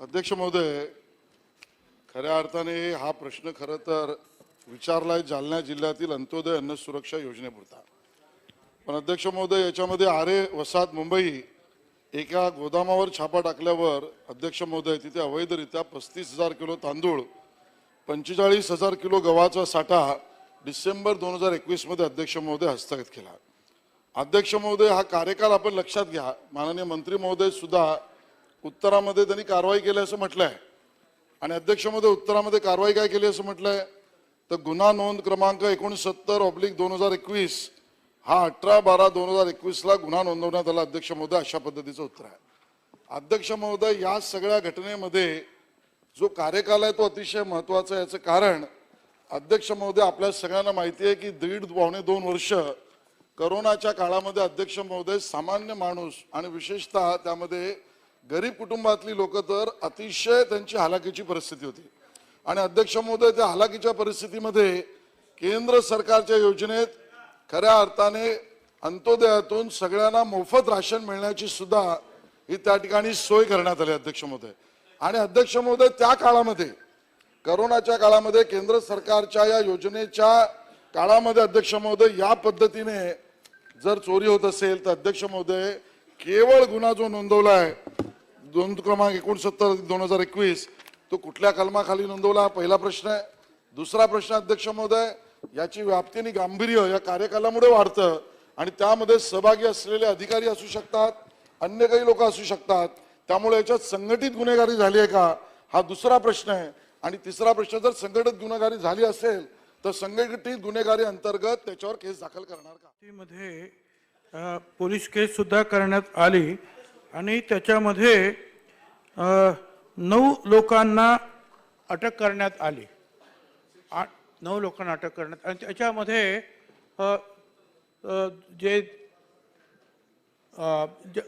अध्यक्ष महोदय, खऱ्या अर्थाने हा प्रश्न खरं तर विचारलाय जालना जिल्ह्यातील अंत्योदय अन्न सुरक्षा योजनेपुरता। पण अध्यक्ष महोदय, याच्यामध्ये आरे वसाहत मुंबई एका गोदामावर छापा टाकल्यावर अध्यक्ष महोदय तिथे अवैधरित्या 35,000 किलो तांदूळ, 45,000 किलो गव्हाचा साठा डिसेंबर 2021 मध्ये अध्यक्ष महोदय हस्तगत केला। अध्यक्ष महोदय, हा कार्यकाल आपण लक्षात घ्या। माननीय मंत्री महोदय सुद्धा उत्तरामध्ये त्यांनी कारवाई केली असं म्हटलंय आणि अध्यक्ष महोदय उत्तरामध्ये कारवाई काय केली असं म्हटलंय तर गुन्हा नोंद क्रमांक 69/2021 हा 18/12/2021 ला गुन्हा नोंदवण्यात आला। अध्यक्ष महोदय, अशा पद्धतीचं उत्तर आहे। अध्यक्ष महोदय, या सगळ्या घटनेमध्ये जो कार्यकाल आहे तो अतिशय महत्त्वाचा आहे। याचं कारण अध्यक्ष महोदय, आपल्या सगळ्यांना माहिती आहे की 1.5-2 वर्ष कोरोनाच्या काळामध्ये अध्यक्ष महोदय सामान्य माणूस आणि विशेषतः त्यामध्ये गरीब कुटुंबातली लोक तर अतिशय त्यांची हालाकीची परिस्थिती होती आणि अध्यक्ष महोदय त्या हालाकीच्या परिस्थितीमध्ये केंद्र सरकारच्या योजनेत खऱ्या अर्थाने अंत्योदयातून सगळ्यांना मोफत राशन मिळण्याची सुद्धा ही त्या ठिकाणी सोय करण्यात आली अध्यक्ष महोदय। आणि अध्यक्ष महोदय, त्या काळामध्ये कोरोनाच्या काळामध्ये केंद्र सरकारच्या या योजनेच्या काळामध्ये अध्यक्ष महोदय या पद्धतीने जर चोरी होत असेल तर अध्यक्ष महोदय केवळ गुन्हा जो नोंदवला आहे नोंद क्रमांक 69/2021 तो कुठल्या कलमाखाली नोंदवला, पहिला प्रश्न आहे। दुसरा प्रश्न अध्यक्ष महोदय, याची व्याप्ती आणि गांभीर्य या कार्यकालामुळे वाढतं आणि त्यामध्ये सहभागी असलेले अधिकारी असू शकतात, अन्य काही लोक असू शकतात, त्यामुळे याच्यात संघटित गुन्हेगारी झाली आहे का हा दुसरा प्रश्न आहे। आणि तिसरा प्रश्न, जर संघटित गुन्हेगारी झाली असेल तर संघटित गुन्हेगारी अंतर्गत त्याच्यावर केस दाखल करणार का? मध्ये पोलीस केस सुद्धा करण्यात आली आणि त्याच्यामध्ये 9 लोकांना अटक करण्यात आली। 9 लोकांना अटक करण्यात आणि त्याच्यामध्ये जे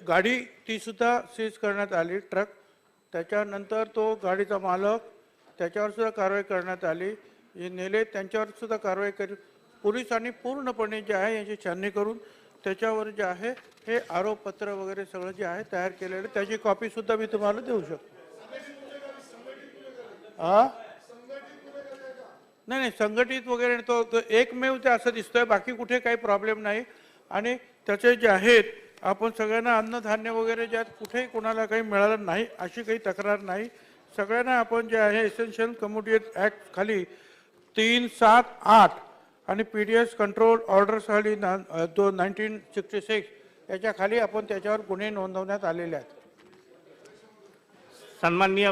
गाडी ती सुद्धा सीज करण्यात आली, ट्रक। त्याच्यानंतर तो गाडीचा मालक त्याच्यावर सुद्धा कारवाई करण्यात आली, जे नेले त्यांच्यावर सुद्धा कारवाई करी पोलिसांनी पूर्णपणे जे आहे याची छाननी करून त्याच्यावर जे आहे हे आरोपपत्र वगैरे सगळं जे आहे तयार केलेलं, त्याची कॉपी सुद्धा मी तुम्हाला देऊ शकतो। नाही, संघटित वगैरे तो एकमेव ते असं दिसतोय, बाकी कुठे काही प्रॉब्लेम नाही। आणि त्याचे जे आहेत आपण सगळ्यांना अन्नधान्य वगैरे जे आहेत कुठेही कोणाला काही मिळालं नाही अशी काही तक्रार नाही। सगळ्यांना आपण जे आहे एसेन्शियल कमोडिटी ॲक्ट खाली 3, 7, 8 आणि पीडीएस कंट्रोल ऑर्डर खाली 1966 याच्या खाली आपण त्याच्यावर गुन्हे नोंदवण्यात आलेले आहेत। सन्माननीय